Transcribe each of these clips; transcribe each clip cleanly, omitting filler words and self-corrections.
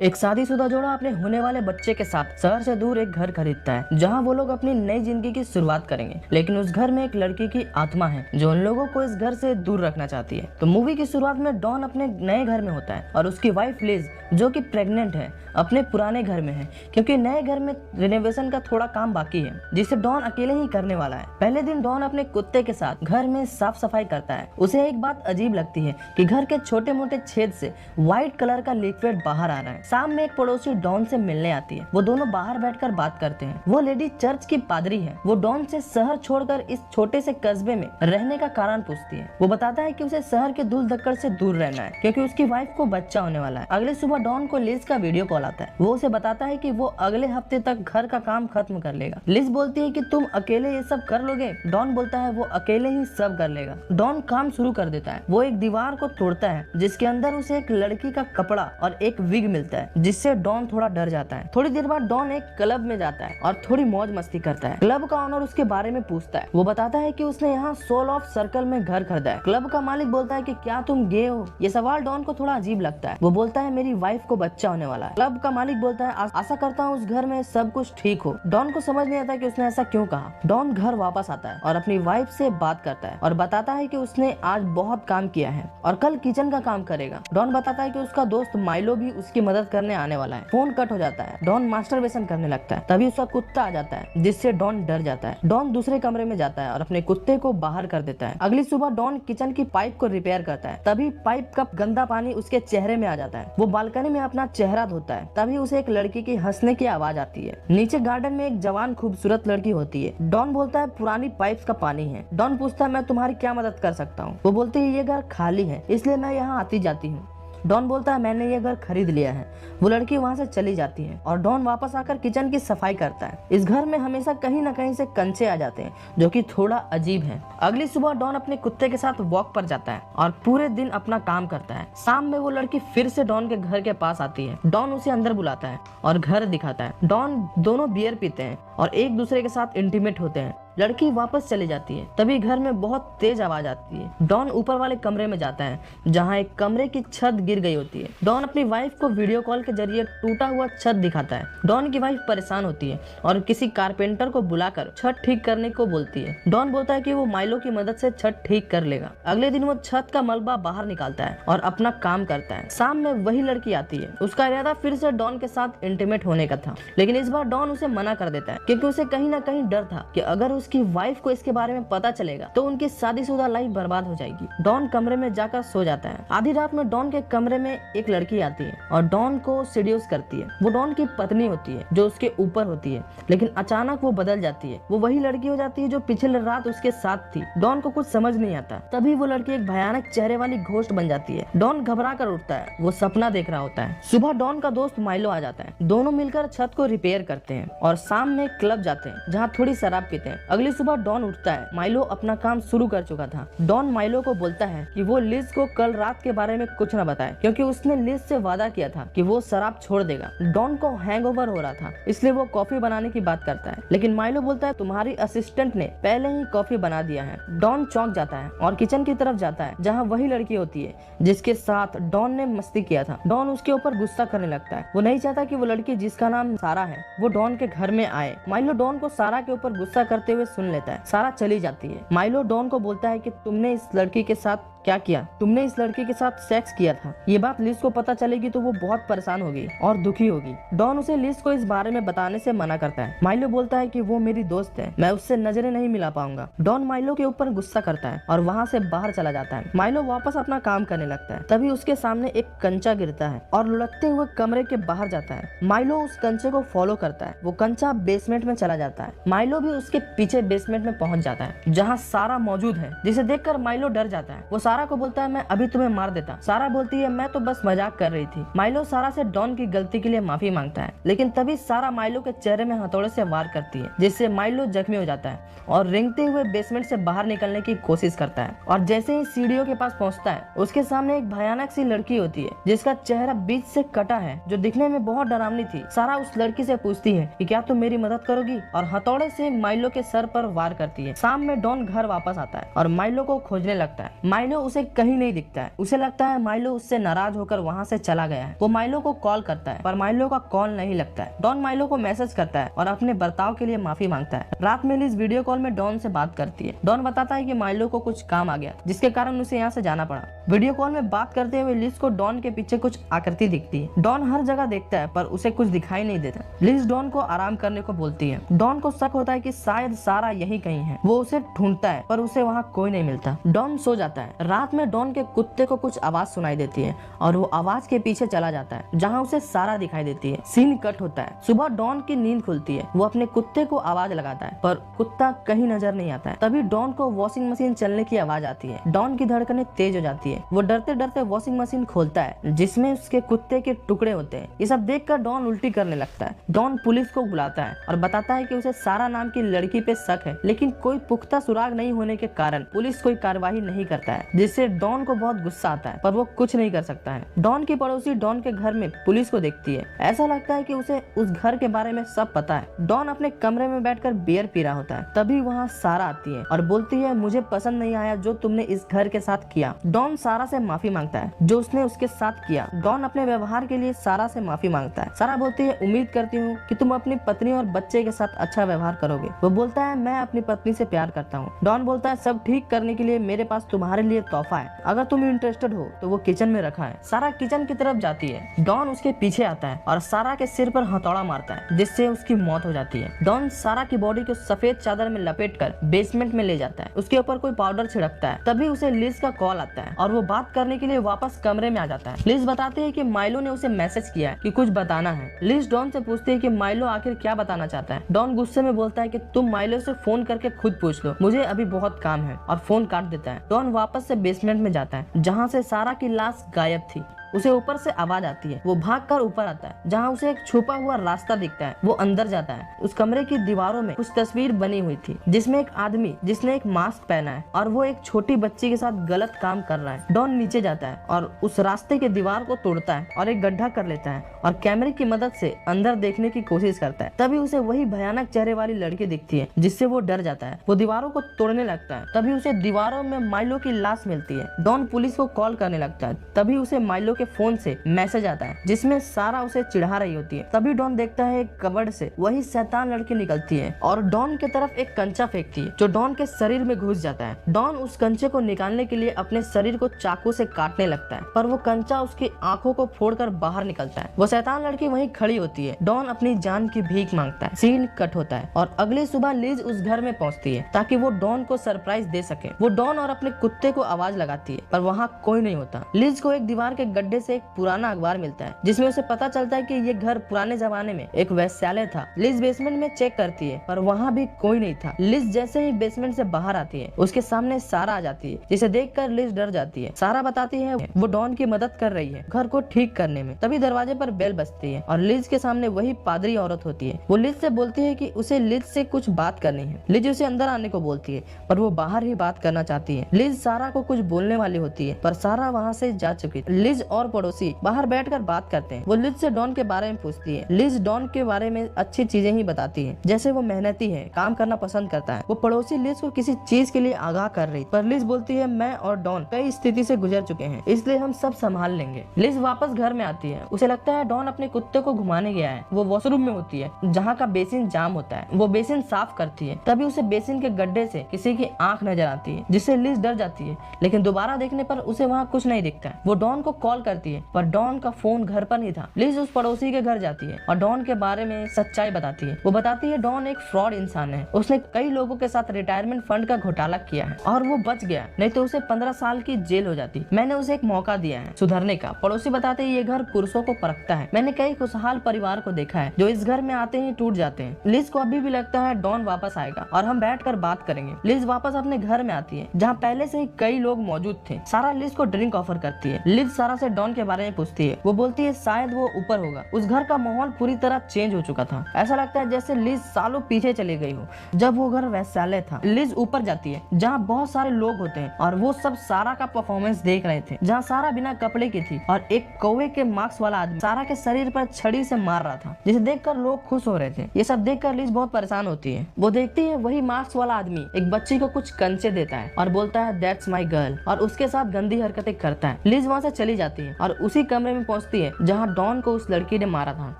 एक शादीशुदा जोड़ा अपने होने वाले बच्चे के साथ शहर से दूर एक घर खरीदता है जहां वो लोग अपनी नई जिंदगी की शुरुआत करेंगे। लेकिन उस घर में एक लड़की की आत्मा है जो उन लोगों को इस घर से दूर रखना चाहती है। तो मूवी की शुरुआत में डॉन अपने नए घर में होता है और उसकी वाइफ लिज जो कि प्रेग्नेंट है अपने पुराने घर में है, क्योंकि नए घर में रिनोवेशन का थोड़ा काम बाकी है जिसे डॉन अकेले ही करने वाला है। पहले दिन डॉन अपने कुत्ते के साथ घर में साफ सफाई करता है। उसे एक बात अजीब लगती है कि घर के छोटे मोटे छेद से व्हाइट कलर का लिक्विड बाहर आ रहा है। शाम में एक पड़ोसी डॉन से मिलने आती है। वो दोनों बाहर बैठकर बात करते हैं। वो लेडी चर्च की पादरी है। वो डॉन से शहर छोड़कर इस छोटे से कस्बे में रहने का कारण पूछती है। वो बताता है कि उसे शहर के धूल धक्कड़ से दूर रहना है क्योंकि उसकी वाइफ को बच्चा होने वाला है। अगले सुबह डॉन को लिज का वीडियो कॉल आता है। वो उसे बताता है कि वो अगले हफ्ते तक घर का काम खत्म कर लेगा। लिज बोलती है कि तुम अकेले ये सब कर लोगे? डॉन बोलता है वो अकेले ही सब कर लेगा। डॉन काम शुरू कर देता है। वो एक दीवार को तोड़ता है जिसके अंदर उसे एक लड़की का कपड़ा और एक विग मिलता है, जिससे डॉन थोड़ा डर जाता है। थोड़ी देर बाद डॉन एक क्लब में जाता है और थोड़ी मौज मस्ती करता है। क्लब का ऑनर उसके बारे में पूछता है। वो बताता है कि उसने यहाँ सोल ऑफ सर्कल में घर खरीदा है। क्लब का मालिक बोलता है कि क्या तुम गे हो? ये सवाल डॉन को थोड़ा अजीब लगता है। वो बोलता है मेरी वाइफ को बच्चा होने वाला है। क्लब का मालिक बोलता है आशा करता हूँ उस घर में सब कुछ ठीक हो। डॉन को समझ नहीं आता कि उसने ऐसा क्यों कहा। डॉन घर वापस आता है और अपनी वाइफ से बात करता है और बताता है कि उसने आज बहुत काम किया है और कल किचन का काम करेगा। डॉन बताता है कि उसका दोस्त माइलो भी उसकी मदद करने आने वाला है। फोन कट हो जाता है। डॉन मास्टरबेशन करने लगता है। तभी उसका कुत्ता आ जाता है जिससे डॉन डर जाता है। डॉन दूसरे कमरे में जाता है और अपने कुत्ते को बाहर कर देता है। अगली सुबह डॉन किचन की पाइप को रिपेयर करता है। तभी पाइप का गंदा पानी उसके चेहरे में आ जाता है। वो बालकनी में अपना चेहरा धोता है। तभी उसे एक लड़की की हंसने की आवाज आती है। नीचे गार्डन में एक जवान खूबसूरत लड़की होती है। डॉन बोलता है पुरानी पाइप का पानी है। डॉन पूछता है मैं तुम्हारी क्या मदद कर सकता हूँ? वो बोलती है ये घर खाली है इसलिए मैं यहाँ आती जाती हूँ। डॉन बोलता है मैंने ये घर खरीद लिया है। वो लड़की वहाँ से चली जाती है और डॉन वापस आकर किचन की सफाई करता है। इस घर में हमेशा कहीं न कहीं से कंचे आ जाते हैं जो कि थोड़ा अजीब है। अगली सुबह डॉन अपने कुत्ते के साथ वॉक पर जाता है और पूरे दिन अपना काम करता है। शाम में वो लड़की फिर से डॉन के घर के पास आती है। डॉन उसे अंदर बुलाता है और घर दिखाता है। डॉन दोनों बियर पीते हैं और एक दूसरे के साथ इंटीमेट होते हैं। लड़की वापस चली जाती है। तभी घर में बहुत तेज आवाज आती है। डॉन ऊपर वाले कमरे में जाता है जहाँ एक कमरे की छत गिर गई होती है। डॉन अपनी वाइफ को वीडियो कॉल के जरिए टूटा हुआ छत दिखाता है। डॉन की वाइफ परेशान होती है और किसी कारपेंटर को बुलाकर छत ठीक करने को बोलती है। डॉन बोलता है कि वो माइलो की मदद से छत ठीक कर लेगा। अगले दिन वो छत का मलबा बाहर निकालता है और अपना काम करता है। शाम में वही लड़की आती है। उसका इरादा फिर से डॉन के साथ इंटीमेट होने का था, लेकिन इस बार डॉन उसे मना कर देता है क्योंकि उसे कहीं ना कहीं डर था कि अगर उसकी वाइफ को इसके बारे में पता चलेगा तो उनकी शादीशुदा लाइफ बर्बाद हो जाएगी। डॉन कमरे में जाकर सो जाता है। आधी रात में डॉन के कमरे में एक लड़की आती है और डॉन को सीड्यूस करती है। वो डॉन की पत्नी होती है जो उसके ऊपर होती है, लेकिन अचानक वो बदल जाती है। वो वही लड़की हो जाती है जो पिछले रात उसके साथ थी। डॉन को कुछ समझ नहीं आता। तभी वो लड़की एक भयानक चेहरे वाली घोस्ट बन जाती है। डॉन घबरा कर उठता है। वो सपना देख रहा होता है। सुबह डॉन का दोस्त माइलो आ जाता है। दोनों मिलकर छत को रिपेयर करते हैं और शाम में क्लब जाते हैं जहाँ थोड़ी शराब पीते हैं। अगली सुबह डॉन उठता है। माइलो अपना काम शुरू कर चुका था। डॉन माइलो को बोलता है कि वो लिज को कल रात के बारे में कुछ न बताए क्योंकि उसने लिज से वादा किया था कि वो शराब छोड़ देगा। डॉन को हैंगओवर हो रहा था इसलिए वो कॉफी बनाने की बात करता है, लेकिन माइलो बोलता है तुम्हारी असिस्टेंट ने पहले ही कॉफी बना दिया है। डॉन चौंक जाता है और किचन की तरफ जाता है जहाँ वही लड़की होती है जिसके साथ डॉन ने मस्ती किया था। डॉन उसके ऊपर गुस्सा करने लगता है। वो नहीं चाहता कि वो लड़की जिसका नाम सारा है वो डॉन के घर में आए। माइलो डॉन को सारा के ऊपर गुस्सा करते हुए सुन लेता है। सारा चली जाती है। माइलो डॉन को बोलता है कि तुमने इस लड़की के साथ क्या किया? तुमने इस लड़की के साथ सेक्स किया था। ये बात लिज को पता चलेगी तो वो बहुत परेशान होगी और दुखी होगी। डॉन उसे लिज को इस बारे में बताने से मना करता है। माइलो बोलता है कि वो मेरी दोस्त है, मैं उससे नजरें नहीं मिला पाऊंगा। डॉन माइलो के ऊपर गुस्सा करता है और वहाँ से बाहर चला जाता है। माइलो वापस अपना काम करने लगता है। तभी उसके सामने एक कंचा गिरता है और लुढ़कते हुए कमरे के बाहर जाता है। माइलो उस कंचे को फॉलो करता है। वो कंचा बेसमेंट में चला जाता है। माइलो भी उसके पीछे बेसमेंट में पहुंच जाता है जहाँ सारा मौजूद है, जिसे देखकर माइलो डर जाता है। वो सारा को बोलता है मैं अभी तुम्हें मार देता। सारा बोलती है मैं तो बस मजाक कर रही थी। माइलो सारा से डॉन की गलती के लिए माफी मांगता है, लेकिन तभी सारा माइलो के चेहरे में हथौड़े से वार करती है जिससे माइलो जख्मी हो जाता है और रेंगते हुए बेसमेंट से बाहर निकलने की कोशिश करता है। और जैसे ही सीढ़ियों के पास पहुंचता है उसके सामने एक भयानक सी लड़की होती है जिसका चेहरा बीच से कटा है, जो दिखने में बहुत डरावनी थी। सारा उस लड़की से पूछती है कि क्या तुम मेरी मदद करोगी, और हथौड़े से माइलो के सर पर वार करती है। शाम में डॉन घर वापस आता है और माइलो को खोजने लगता है। माइलो उसे कहीं नहीं दिखता है। उसे लगता है माइलो उससे नाराज होकर वहाँ से चला गया है। वो माइलो को कॉल करता है पर माइलो का कॉल नहीं लगता है। डॉन माइलो को मैसेज करता है और अपने बर्ताव के लिए माफी मांगता है। रात में लिज वीडियो कॉल में डॉन से बात करती है। डॉन बताता है कि माइलो को कुछ काम आ गया जिसके कारण उसे यहाँ से जाना पड़ा। वीडियो कॉल में बात करते हुए लिज को डॉन के पीछे कुछ आकृति दिखती है। डॉन हर जगह देखता है पर उसे कुछ दिखाई नहीं देता। लिज डॉन को आराम करने को बोलती है। डॉन को शक होता है कि शायद सारा यही कहीं है। वो उसे ढूंढता है पर उसे वहाँ कोई नहीं मिलता। डॉन सो जाता है। रात में डॉन के कुत्ते को कुछ आवाज सुनाई देती है और वो आवाज के पीछे चला जाता है जहाँ उसे सारा दिखाई देती है। सीन कट होता है। सुबह डॉन की नींद खुलती है। वो अपने कुत्ते को आवाज लगाता है पर कुत्ता कहीं नजर नहीं आता है। तभी डॉन को वॉशिंग मशीन चलने की आवाज आती है। डॉन की धड़कनें तेज हो जाती है। वो डरते डरते वॉशिंग मशीन खोलता है जिसमें उसके कुत्ते के टुकड़े होते हैं। ये सब देखकर डॉन उल्टी करने लगता है। डॉन पुलिस को बुलाता है और बताता है कि उसे सारा नाम की लड़की पे शक है, लेकिन कोई पुख्ता सुराग नहीं होने के कारण पुलिस कोई कार्रवाई नहीं करता है, जिससे डॉन को बहुत गुस्सा आता है पर वो कुछ नहीं कर सकता है। डॉन की पड़ोसी डॉन के घर में पुलिस को देखती है। ऐसा लगता है कि उसे उस घर के बारे में सब पता है। डॉन अपने कमरे में बैठकर बियर पी रहा होता है। तभी वहाँ सारा आती है और बोलती है, मुझे पसंद नहीं आया जो तुमने इस घर के साथ किया। डॉन सारा से माफी मांगता है जो उसने उसके साथ किया। डॉन अपने व्यवहार के लिए सारा से माफी मांगता है। सारा बोलती है, उम्मीद करती हूँ कि तुम अपनी पत्नी और बच्चे के साथ अच्छा व्यवहार करोगे। वो बोलता है, मैं अपनी पत्नी से प्यार करता हूँ। डॉन बोलता है, सब ठीक करने के लिए मेरे पास तुम्हारे लिए तोहफा है, अगर तुम इंटरेस्टेड हो तो वो किचन में रखा है। सारा किचन की तरफ जाती है। डॉन उसके पीछे आता है और सारा के सिर पर हथौड़ा मारता है जिससे उसकी मौत हो जाती है। डॉन सारा की बॉडी को सफेद चादर में लपेटकर बेसमेंट में ले जाता है। उसके ऊपर कोई पाउडर छिड़कता है। तभी उसे लिज का कॉल आता है और वो बात करने के लिए वापस कमरे में आ जाता है। लिज बताती है कि माइलो ने उसे मैसेज किया है कि कुछ बताना है। लिज डॉन से पूछती है कि माइलो आखिर क्या बताना चाहता है। डॉन गुस्से में बोलता है कि तुम माइलो से फोन करके खुद पूछ लो, मुझे अभी बहुत काम है, और फोन काट देता है। डॉन वापस से बेसमेंट में जाता है जहाँ से सारा की लाश गायब थी। उसे ऊपर से आवाज आती है। वो भागकर ऊपर आता है जहाँ उसे एक छुपा हुआ रास्ता दिखता है। वो अंदर जाता है। उस कमरे की दीवारों में कुछ तस्वीर बनी हुई थी जिसमें एक आदमी जिसने एक मास्क पहना है और वो एक छोटी बच्ची के साथ गलत काम कर रहा है। डॉन नीचे जाता है और उस रास्ते के दीवार को तोड़ता है और एक गड्ढा कर लेता है और कैमरे की मदद से अंदर देखने की कोशिश करता है। तभी उसे वही भयानक चेहरे वाली लड़की दिखती है जिससे वो डर जाता है। वो दीवारों को तोड़ने लगता है। तभी उसे दीवारों में माइलो की लाश मिलती है। डॉन पुलिस को कॉल करने लगता है। तभी उसे माइलो के फोन से मैसेज आता है जिसमें सारा उसे चिढ़ा रही होती है। तभी डॉन देखता है एक कबर्ड से वही शैतान लड़की निकलती है और डॉन की तरफ एक कंचा फेंकती है जो डॉन के शरीर में घुस जाता है। डॉन उस कंचे को निकालने के लिए अपने शरीर को चाकू से काटने लगता है पर वो कंचा उसकी आंखों को फोड़कर बाहर निकलता है। वो शैतान लड़की वहीं खड़ी होती है। डॉन अपनी जान की भीख मांगता है। सीन कट होता है और अगली सुबह लिज उस घर में पहुंचती है ताकि वो डॉन को सरप्राइज दे सके। वो डॉन और अपने कुत्ते को आवाज लगाती है पर वहाँ कोई नहीं होता। लिज को एक दीवार के गड्ढे से एक पुराना अखबार मिलता है जिसमें उसे पता चलता है कि ये घर पुराने जमाने में एक वेश्यालय था। लिज बेसमेंट में चेक करती है पर वहाँ भी कोई नहीं था। लिज जैसे ही बेसमेंट से बाहर आती है उसके सामने सारा आ जाती है जिसे देखकर लिज डर जाती है। सारा बताती है वो डॉन की मदद कर रही है घर को ठीक करने में। तभी दरवाजे पर बेल बजती है और लिज के सामने वही पादरी औरत होती है। वो लिज से बोलती है कि उसे लिज से कुछ बात करनी है। लिज उसे अंदर आने को बोलती है पर वो बाहर ही बात करना चाहती है। लिज सारा को कुछ बोलने वाली होती है पर सारा वहाँ से जा चुकी है। लिज और पड़ोसी बाहर बैठकर बात करते हैं। वो लिज से डॉन के बारे में पूछती है। लिज डॉन के बारे में अच्छी चीजें ही बताती है जैसे वो मेहनती है, काम करना पसंद करता है। वो पड़ोसी लिज को किसी चीज के लिए आगाह कर रही पर लिज बोलती है, मैं और डॉन कई स्थिति से गुजर चुके हैं इसलिए हम सब संभाल लेंगे। लिज वापस घर में आती है। उसे लगता है डॉन अपने कुत्ते को घुमाने गया है। वो वॉशरूम में होती है जहाँ का बेसिन जाम होता है। वो बेसिन साफ करती है। तभी उसे बेसिन के गड्ढे से किसी की आंख नजर आती है जिससे लिज डर जाती है लेकिन दोबारा देखने पर उसे वहाँ कुछ नहीं दिखता है। वो डॉन को कॉल करती है पर डॉन का फोन घर पर नहीं था। लिज उस पड़ोसी के घर जाती है और डॉन के बारे में सच्चाई बताती है। वो बताती है डॉन एक फ्रॉड इंसान है। उसने कई लोगों के साथ रिटायरमेंट फंड का घोटाला किया है और वो बच गया, नहीं तो उसे 15 साल की जेल हो जाती। मैंने उसे एक मौका दिया है सुधरने का। पड़ोसी बताते हैं ये घर पुरुषों को परखता है। मैंने कई खुशहाल परिवार को देखा है जो इस घर में आते ही टूट जाते हैं। लिज को अभी भी लगता है डॉन वापस आएगा और हम बैठकर बात करेंगे। लिज वापस अपने घर में आती है जहाँ पहले से ही कई लोग मौजूद थे। सारा लिज को ड्रिंक ऑफर करती है। लिज सारा से डॉन के बारे में पूछती है। वो बोलती है शायद वो ऊपर होगा। उस घर का माहौल पूरी तरह चेंज हो चुका था। ऐसा लगता है जैसे लिज सालों पीछे चली गई हो। जब वो घर वैश्यालय था, लिज ऊपर जाती है जहाँ बहुत सारे लोग होते हैं और वो सब सारा का परफॉर्मेंस देख रहे थे, जहाँ सारा बिना कपड़े की थी और एक कौवे के मार्क्स वाला आदमी सारा के शरीर पर छड़ी से मार रहा था, जिसे देखकर लोग खुश हो रहे थे। ये सब देखकर लिज बहुत परेशान होती है। वो देखती है वही मार्क्स वाला आदमी एक बच्ची को कुछ कंचे देता है और बोलता है दैट्स माय गर्ल, और उसके साथ गंदी हरकतें करता है। लिज वहाँ से चली जाती है और उसी कमरे में पहुंचती है जहाँ डॉन को उस लड़की ने मारा था।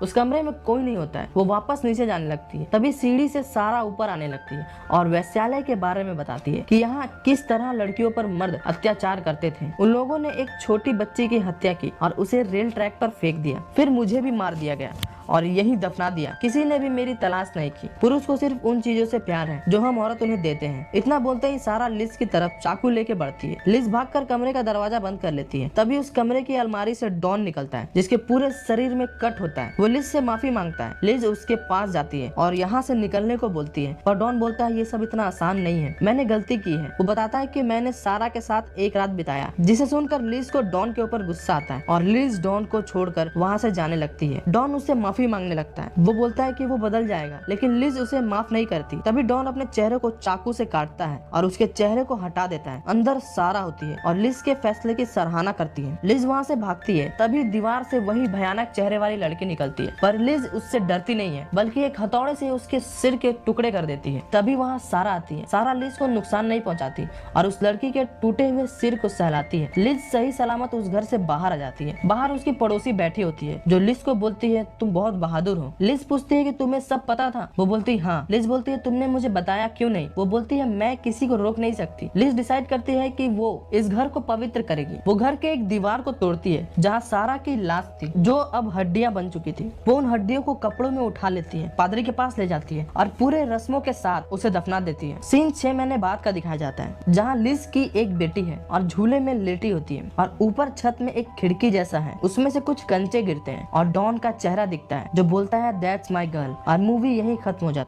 उस कमरे में कोई नहीं होता है। वो वापस नीचे जाने लगती है। तभी सीढ़ी से सारा ऊपर आने लगती है और वैश्यालय के बारे में बताती है कि यहाँ किस तरह लड़कियों पर मर्द अत्याचार करते थे। उन लोगों ने एक छोटी बच्ची की हत्या की और उसे रेल ट्रैक पर फेंक दिया। फिर मुझे भी मार दिया गया और यही दफना दिया। किसी ने भी मेरी तलाश नहीं की। पुरुष को सिर्फ उन चीजों से प्यार है जो हम औरत उन्हें देते हैं। इतना बोलते ही सारा लिज की तरफ चाकू लेके बढ़ती है। लिज भागकर कमरे का दरवाजा बंद कर लेती है। तभी उस कमरे की अलमारी से डॉन निकलता है, जिसके पूरे शरीर में कट होता है। वो लिज से माफी मांगता है। लिज उसके पास जाती है और यहाँ से निकलने को बोलती है, पर डॉन बोलता है ये सब इतना आसान नहीं है, मैंने गलती की है। वो बताता है कि मैंने सारा के साथ एक रात बिताया, जिसे सुनकर लिज को डॉन के ऊपर गुस्सा आता है और लिज डॉन को छोड़कर वहाँ से जाने लगती है। डॉन उससे माफी मांगने लगता है। वो बोलता है कि वो बदल जाएगा, लेकिन लिज उसे माफ नहीं करती। तभी डॉन अपने चेहरे को चाकू से काटता है और उसके चेहरे को हटा देता है। अंदर सारा होती है और लिज के फैसले की सराहना करती है। लिज वहाँ से भागती है। तभी दीवार से वही भयानक चेहरे वाली लड़की निकलती है, पर लिज उससे डरती नहीं है, बल्कि एक हथौड़े से उसके सिर के टुकड़े कर देती है। तभी वहाँ सारा आती है। सारा लिज को नुकसान नहीं पहुँचाती और उस लड़की के टूटे हुए सिर को सहलाती है। लिज सही सलामत उस घर से बाहर आ जाती है। बाहर उसकी पड़ोसी बैठी होती है जो लिज को बोलती है तुम बहुत बहादुर हो। लिज पूछती है कि तुम्हें सब पता था? वो बोलती है हाँ। लिज बोलती है तुमने मुझे बताया क्यों नहीं? वो बोलती है मैं किसी को रोक नहीं सकती। लिज डिसाइड करती है कि वो इस घर को पवित्र करेगी। वो घर के एक दीवार को तोड़ती है जहाँ सारा की लाश थी, जो अब हड्डियां बन चुकी थी। वो उन हड्डियों को कपड़ों में उठा लेती है, पादरी के पास ले जाती है और पूरे रस्मों के साथ उसे दफना देती है। सीन 6 महीने बाद का दिखाया जाता है, जहाँ लिज की एक बेटी है और झूले में लेटी होती है और ऊपर छत में एक खिड़की जैसा है, उसमें से कुछ कंचे गिरते हैं और डॉन का चेहरा दिखता है जो बोलता है दैट्स माय गर्ल, और मूवी यही खत्म हो जाती है।